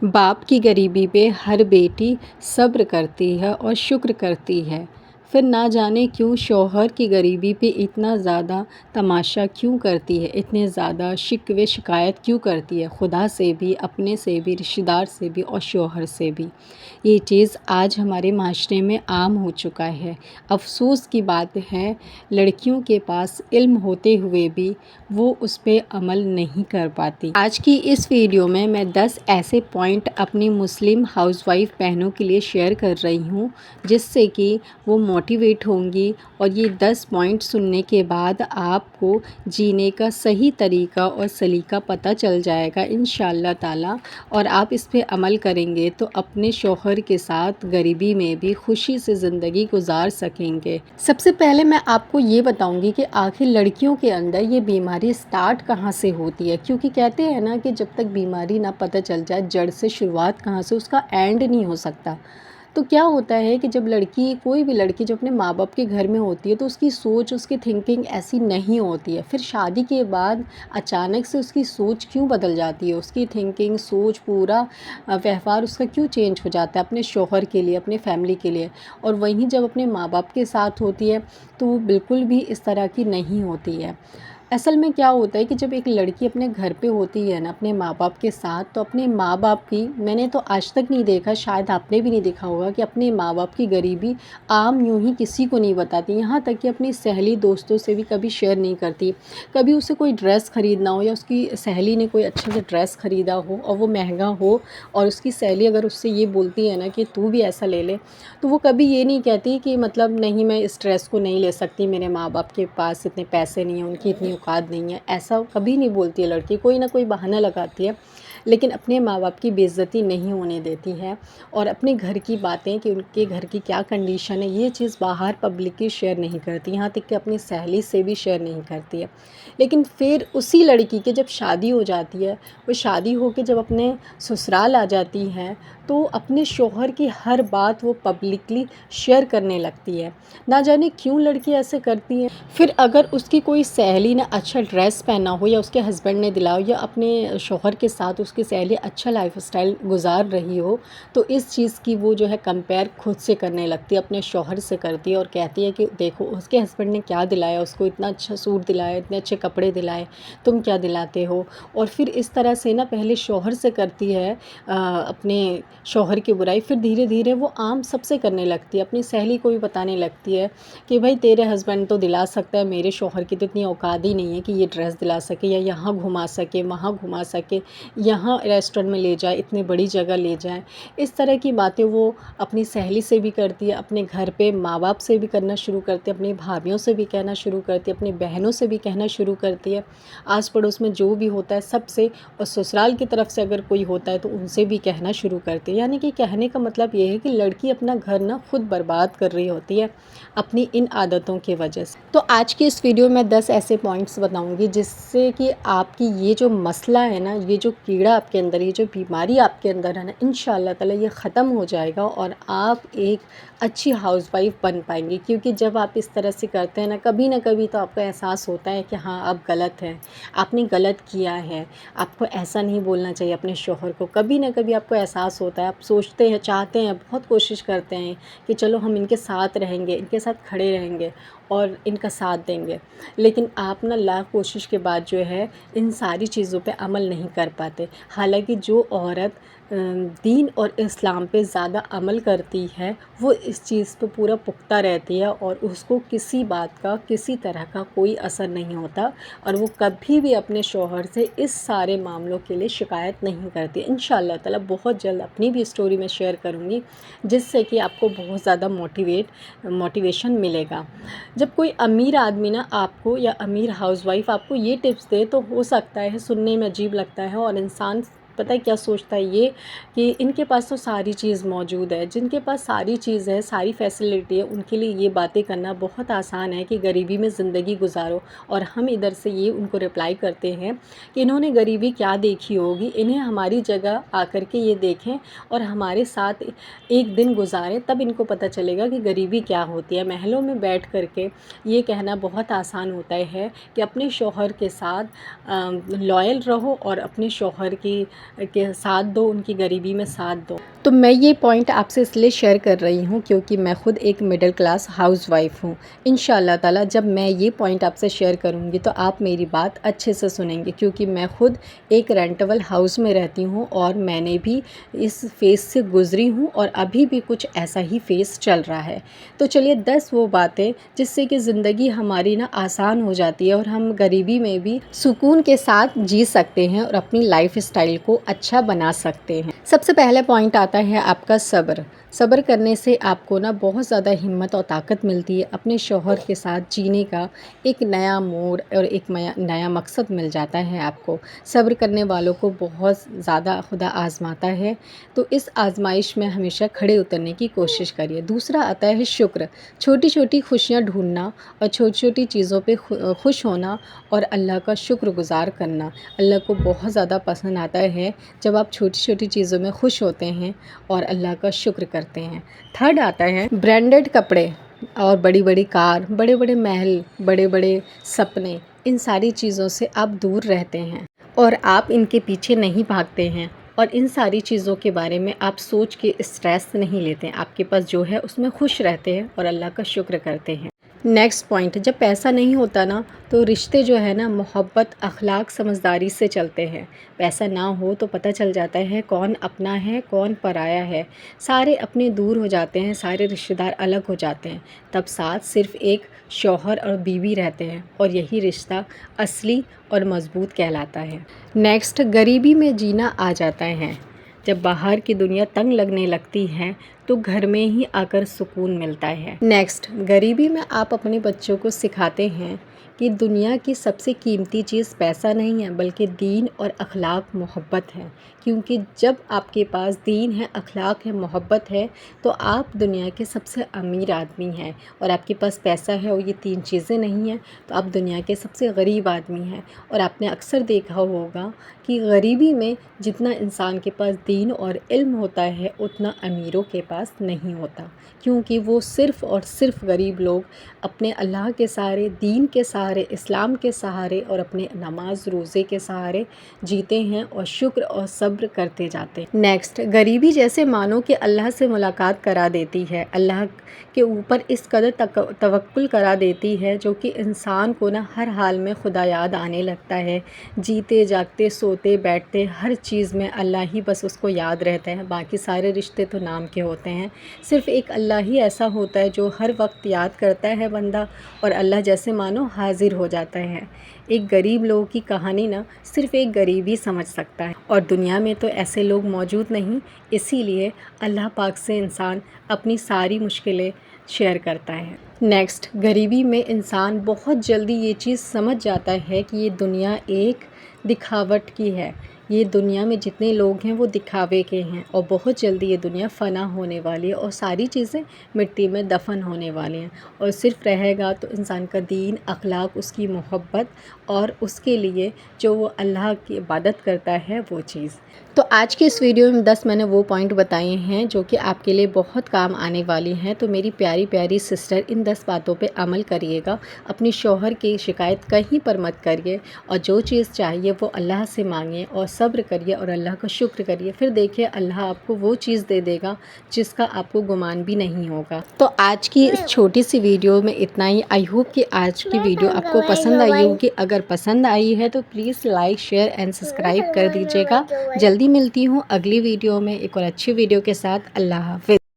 बाप की गरीबी पे हर बेटी सब्र करती है और शुक्र करती है। फिर ना जाने क्यों शौहर की गरीबी पे इतना ज़्यादा तमाशा क्यों करती है, इतने ज़्यादा शिकवे शिकायत क्यों करती है, खुदा से भी, अपने से भी, रिश्तेदार से भी और शौहर से भी। ये चीज़ आज हमारे माशरे में आम हो चुका है। अफ़सोस की बात है, लड़कियों के पास इल्म होते हुए भी वो उस पे अमल नहीं कर पाती। आज की इस वीडियो में मैं 10 ऐसे पॉइंट अपनी मुस्लिम हाउसवाइफ बहनों के लिए शेयर कर रही हूँ, जिससे कि वो मोटिवेट होंगी और ये 10 पॉइंट सुनने के बाद आपको जीने का सही तरीका और सलीका पता चल जाएगा इंशाअल्लाह ताला, और आप इस पे अमल करेंगे तो अपने शौहर के साथ गरीबी में भी खुशी से ज़िंदगी गुजार सकेंगे। सबसे पहले मैं आपको ये बताऊंगी कि आखिर लड़कियों के अंदर ये बीमारी स्टार्ट कहाँ से होती है, क्योंकि कहते हैं ना कि जब तक बीमारी ना पता चल जाए जड़ से शुरुआत कहाँ से, उसका एंड नहीं हो सकता। तो क्या होता है कि जब लड़की, कोई भी लड़की जब अपने माँ बाप के घर में होती है तो उसकी सोच, उसकी थिंकिंग ऐसी नहीं होती है। फिर शादी के बाद अचानक से उसकी सोच क्यों बदल जाती है, उसकी थिंकिंग, सोच, पूरा व्यवहार उसका क्यों चेंज हो जाता है अपने शौहर के लिए, अपने फैमिली के लिए। और वहीं जब अपने माँ बाप के साथ होती है तो वो बिल्कुल भी इस तरह की नहीं होती है। असल में क्या होता है कि जब एक लड़की अपने घर पे होती है ना अपने माँ बाप के साथ, तो अपने माँ बाप की, मैंने तो आज तक नहीं देखा, शायद आपने भी नहीं देखा होगा, कि अपने माँ बाप की गरीबी आम यूं ही किसी को नहीं बताती। यहाँ तक कि अपनी सहेली दोस्तों से भी कभी शेयर नहीं करती। कभी उसे कोई ड्रेस ख़रीदना हो या उसकी सहेली ने कोई अच्छा सा ड्रेस ख़रीदा हो और वो महंगा हो, और उसकी सहेली अगर उससे ये बोलती है ना कि तू भी ऐसा ले ले, तो वो कभी ये नहीं कहती कि मतलब नहीं, मैं इस ड्रेस को नहीं ले सकती, मेरे माँ बाप के पास इतने पैसे नहीं हैं, उनकी इतनी औकात नहीं है। ऐसा कभी नहीं बोलती है लड़की, कोई ना कोई बहाना लगाती है, लेकिन अपने माँ बाप की बेइज्जती नहीं होने देती है। और अपने घर की बातें कि उनके घर की क्या कंडीशन है, ये चीज़ बाहर पब्लिकली शेयर नहीं करती, यहाँ तक कि अपनी सहेली से भी शेयर नहीं करती है। लेकिन फिर उसी लड़की की जब शादी हो जाती है, वो शादी होकर जब अपने ससुराल आ जाती है, तो अपने शौहर की हर बात वो पब्लिकली शेयर करने लगती है। ना जाने क्यों लड़की ऐसे करती है। फिर अगर उसकी कोई सहेली ने अच्छा ड्रेस पहना हो या उसके हस्बैंड ने दिलाया हो या अपने शौहर के साथ उसकी सहेली अच्छा लाइफस्टाइल गुजार रही हो, तो इस चीज़ की वो जो है कंपेयर खुद से करने लगती है, अपने शौहर से करती है और कहती है कि देखो उसके हस्बैंड ने क्या दिलाया, उसको इतना अच्छा सूट दिलाया, इतने अच्छे कपड़े दिलाए, तुम क्या दिलाते हो। और फिर इस तरह से ना पहले शौहर से करती है अपने शौहर की बुराई, फिर धीरे धीरे वो आम सबसे करने लगती है, अपनी सहेली को भी बताने लगती है कि भाई तेरे हस्बैंड तो दिला सकता है, मेरे शौहर की तो इतनी औकात ही नहीं है कि ये ड्रेस दिला सके या यहाँ घुमा सके, वहाँ घुमा सके, यहाँ रेस्टोरेंट में ले जाए, इतनी बड़ी जगह ले जाए। इस तरह की बातें वो अपनी सहेली से भी करती है, अपने घर पे माँ बाप से भी करना शुरू करती है, अपनी भाभीयों से भी कहना शुरू करती है, अपनी बहनों से भी कहना शुरू करती है, आस पड़ोस में जो भी होता है सबसे, और ससुराल की तरफ से अगर कोई होता है तो उनसे भी कहना शुरू करती है। यानी कि कहने का मतलब ये है कि लड़की अपना घर ना खुद बर्बाद कर रही होती है अपनी इन आदतों की वजह से। तो आज की इस वीडियो में 10 ऐसे पॉइंट्स बताऊंगी जिससे कि आपकी ये जो मसला है ना, ये जो कीड़ा आपके अंदर, ये जो बीमारी आपके अंदर है ना, इंशाअल्लाह ताला ये ख़त्म हो जाएगा और आप एक अच्छी हाउसवाइफ बन पाएंगी। क्योंकि जब आप इस तरह से करते हैं ना कभी तो आपको एहसास होता है कि हाँ आप गलत हैं, आपने गलत किया है, आपको ऐसा नहीं बोलना चाहिए अपने शौहर को। कभी ना कभी आपको एहसास होता है, आप सोचते हैं, चाहते हैं, बहुत कोशिश करते हैं कि चलो हम इनके साथ रहेंगे, इनके साथ खड़े रहेंगे और इनका साथ देंगे, लेकिन आप ना लाख कोशिश के बाद जो है इन सारी चीज़ों पे अमल नहीं कर पाते। हालांकि जो औरत दीन और इस्लाम पे ज़्यादा अमल करती है वो इस चीज़ पे पूरा पुख्ता रहती है और उसको किसी बात का, किसी तरह का कोई असर नहीं होता और वो कभी भी अपने शौहर से इस सारे मामलों के लिए शिकायत नहीं करती। इंशाअल्लाह ताला बहुत जल्द अपनी भी स्टोरी में शेयर करूँगी, जिससे कि आपको बहुत ज़्यादा मोटिवेशन मिलेगा। जब कोई अमीर आदमी ना आपको, या अमीर हाउसवाइफ आपको ये टिप्स दे, तो हो सकता है सुनने में अजीब लगता है और इंसान पता है क्या सोचता है, ये कि इनके पास तो सारी चीज़ मौजूद है। जिनके पास सारी चीज़ है, सारी फैसिलिटी है, उनके लिए ये बातें करना बहुत आसान है कि गरीबी में ज़िंदगी गुजारो। और हम इधर से ये उनको रिप्लाई करते हैं कि इन्होंने गरीबी क्या देखी होगी, इन्हें हमारी जगह आकर के ये देखें और हमारे साथ एक दिन गुजारें, तब इनको पता चलेगा कि गरीबी क्या होती है। महलों में बैठ करके ये कहना बहुत आसान होता है कि अपने शौहर के साथ लॉयल रहो और अपने शौहर की کہ ساتھ دو، ان کی غریبی میں ساتھ دو۔ تو میں یہ پوائنٹ آپ سے اس لیے شیئر کر رہی ہوں کیونکہ میں خود ایک مڈل کلاس ہاؤس وائف ہوں۔ انشاءاللہ تعالیٰ جب میں یہ پوائنٹ آپ سے شیئر کروں گی تو آپ میری بات اچھے سے سنیں گے، کیونکہ میں خود ایک رینٹیبل ہاؤس میں رہتی ہوں اور میں نے بھی اس فیز سے گزری ہوں اور ابھی بھی کچھ ایسا ہی فیز چل رہا ہے۔ تو چلیے 10 وہ باتیں جس سے کہ زندگی ہماری نا آسان ہو جاتی ہے اور ہم غریبی میں بھی سکون کے ساتھ جی سکتے ہیں اور اپنی لائف اسٹائل کو اچھا بنا سکتے ہیں۔ سب سے پہلا پوائنٹ آتا ہے آپ کا صبر۔ صبر کرنے سے آپ کو نا بہت زیادہ ہمت اور طاقت ملتی ہے، اپنے شوہر کے ساتھ جینے کا ایک نیا موڈ اور ایک نیا مقصد مل جاتا ہے آپ کو۔ صبر کرنے والوں کو بہت زیادہ خدا آزماتا ہے، تو اس آزمائش میں ہمیشہ کھڑے اترنے کی کوشش کریے۔ دوسرا آتا ہے شکر۔ چھوٹی چھوٹی خوشیاں ڈھونڈنا اور چھوٹی چھوٹی چیزوں پہ خوش ہونا اور اللہ کا شکر گزار کرنا اللہ کو بہت زیادہ پسند آتا ہے جب آپ چھوٹی چھوٹی چیزوں میں خوش ہوتے ہیں اور اللہ کا شکر کرتے ہیں۔ تھرڈ آتا ہے برانڈڈ کپڑے اور بڑی بڑی کار، بڑے بڑے محل، بڑے بڑے سپنے، ان ساری چیزوں سے آپ دور رہتے ہیں اور آپ ان کے پیچھے نہیں بھاگتے ہیں اور ان ساری چیزوں کے بارے میں آپ سوچ کے اسٹریس نہیں لیتے ہیں۔ آپ کے پاس جو ہے اس میں خوش رہتے ہیں اور اللہ کا شکر کرتے ہیں۔ نیکسٹ پوائنٹ، جب پیسہ نہیں ہوتا نا تو رشتے جو ہے نا محبت، اخلاق، سمجھداری سے چلتے ہیں۔ پیسہ نہ ہو تو پتہ چل جاتا ہے کون اپنا ہے کون پرایا ہے، سارے اپنے دور ہو جاتے ہیں، سارے رشتہ دار الگ ہو جاتے ہیں، تب ساتھ صرف ایک شوہر اور بیوی رہتے ہیں اور یہی رشتہ اصلی اور مضبوط کہلاتا ہے۔ نیکسٹ، غریبی میں جینا آ جاتا ہے۔ جب باہر کی دنیا تنگ لگنے لگتی ہے تو گھر میں ہی آ کر سکون ملتا ہے۔ نیکسٹ، غریبی میں آپ اپنے بچوں کو سکھاتے ہیں کہ دنیا کی سب سے قیمتی چیز پیسہ نہیں ہے بلکہ دین اور اخلاق، محبت ہے، کیونکہ جب آپ کے پاس دین ہے، اخلاق ہے، محبت ہے تو آپ دنیا کے سب سے امیر آدمی ہیں، اور آپ کے پاس پیسہ ہے اور یہ 3 چیزیں نہیں ہیں تو آپ دنیا کے سب سے غریب آدمی ہیں۔ اور آپ نے اکثر دیکھا ہوگا کہ غریبی میں جتنا انسان کے پاس دین اور علم ہوتا ہے اتنا امیروں کے پاس نہیں ہوتا، کیونکہ وہ صرف اور صرف غریب لوگ اپنے اللہ کے سہارے، دین کے سہارے، اسلام کے سہارے اور اپنے نماز روزے کے سہارے جیتے ہیں اور شکر اور صبر کرتے جاتے ہیں۔ نیکسٹ، غریبی جیسے مانو کہ اللہ سے ملاقات کرا دیتی ہے، اللہ کے اوپر اس قدر توکل کرا دیتی ہے جو کہ انسان کو نا ہر حال میں خدا یاد آنے لگتا ہے، جیتے جاگتے سوتے بیٹھتے ہر چیز میں اللہ ہی بس اس کو یاد رہتا ہے، باقی سارے رشتے تو نام کے ہوتے ہیں، صرف ایک اللہ ہی ایسا ہوتا ہے جو ہر وقت یاد کرتا ہے بندہ اور اللہ جیسے مانو حاضر ہو جاتا ہے۔ ایک غریب لوگوں کی کہانی نا صرف ایک غریب ہی سمجھ سکتا ہے اور دنیا میں تو ایسے لوگ موجود نہیں، اسی لیے اللہ پاک سے انسان اپنی ساری مشکلیں شیئر کرتا ہے۔ نیکسٹ، غریبی میں انسان بہت جلدی یہ چیز سمجھ جاتا ہے کہ یہ دنیا ایک دکھاوٹ کی ہے، یہ دنیا میں جتنے لوگ ہیں وہ دکھاوے کے ہیں اور بہت جلدی یہ دنیا فنا ہونے والی ہے اور ساری چیزیں مٹی میں دفن ہونے والی ہیں، اور صرف رہے گا تو انسان کا دین، اخلاق، اس کی محبت اور اس کے لیے جو وہ اللہ کی عبادت کرتا ہے وہ چیز۔ تو آج کی اس ویڈیو میں 10 میں نے وہ پوائنٹ بتائے ہیں جو کہ آپ کے لیے بہت کام آنے والی ہیں، تو میری پیاری پیاری سسٹر ان 10 باتوں پہ عمل کریے گا، اپنی شوہر کی شکایت کہیں پر مت کریے اور جو چیز چاہیے وہ اللہ سے مانگیں اور صبر کریے اور اللہ کا شکر کریے، پھر دیکھیے اللہ آپ کو وہ چیز دے دے گا جس کا آپ کو گمان بھی نہیں ہوگا۔ تو آج کی اس چھوٹی سی ویڈیو میں اتنا ہی۔ آئی ہوپ کہ آج کی ویڈیو آپ کو پسند آئی ہوگی، اگر پسند آئی ہے تو please like, share and subscribe کر دیجیے گا۔ جلدی ملتی ہوں اگلی ویڈیو میں ایک اور اچھی ویڈیو کے ساتھ۔ اللہ حافظ۔